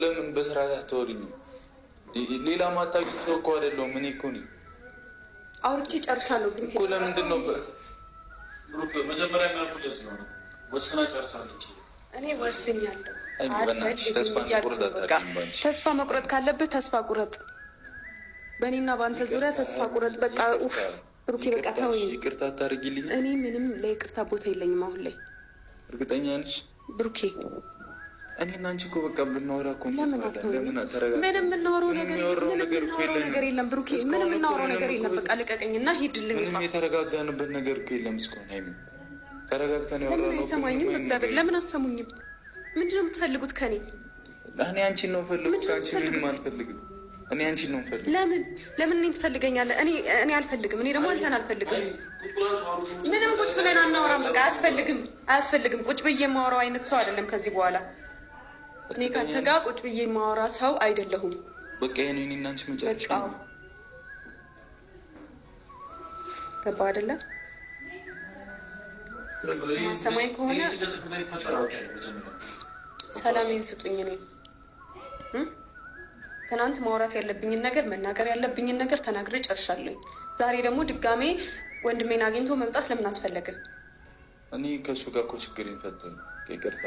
ለምን በስርዓት አታወሪኝ? ሌላ ማታውቂው ሰው እኮ አይደለሁም እኔ እኮ ነኝ። አውርቼ ጨርሻለሁ እኮ ለምንድን ነው ብሩክ መጀመሪያ የሚያልኩለት ነው ወስና ጨርሳለች። እኔ ወስኛለሁ። ተስፋ መቁረጥ ካለብህ ተስፋ ቁረጥ። በእኔና በአንተ ዙሪያ ተስፋ ቁረጥ። በቃ ብሩኬ በቃ ተወኝ። ይቅርታ ታደርጊልኝ? እኔ ምንም ለይቅርታ ቦታ የለኝም አሁን ላይ። እርግጠኛ ነሽ ብሩኬ? እኔ እና አንቺ እኮ በቃ ብናወራ እኮ ምንም የምናወራው ነገር የለም ብሩኬ፣ ምንም የምናወራው ነገር የለም። በቃ ልቀቀኝ እና ሂድልኝ። ምንም የተረጋጋንበት ነገር እኮ የለም እስካሁን። ሀይሚ ተረጋግተን ያወራነው። ለምን አይሰማኝም? እግዚአብሔር ለምን አሰሙኝም? ምንድን ነው የምትፈልጉት ከኔ? እኔ አንቺን ነው ፈልጉት። አንቺ ምንም አልፈልግም። እኔ አንቺን ነው ፈልግ። ለምን እኔን ትፈልገኛለህ? እኔ አልፈልግም። እኔ ደግሞ አንተን አልፈልግም። ምንም ቁጭ ብለን አናወራም። በቃ አያስፈልግም። ቁጭ ብዬ የማወራው አይነት ሰው አይደለም ከዚህ በኋላ። እኔ ከአንተ ጋር ቁጭ ብዬ የማወራ ሰው አይደለሁም። በቃ ይሄ ነው እኔና አንቺ መጨረሻ። ገባ አይደለ? ማሰማኝ ከሆነ ሰላሜን ስጡኝ። እኔ ትናንት ማውራት ያለብኝን ነገር መናገር ያለብኝን ነገር ተናግሬ ጨርሻለኝ። ዛሬ ደግሞ ድጋሜ ወንድሜን አግኝቶ መምጣት ለምን አስፈለገ? እኔ ከእሱ ጋር እኮ ችግር ይፈታል። ይቅርታ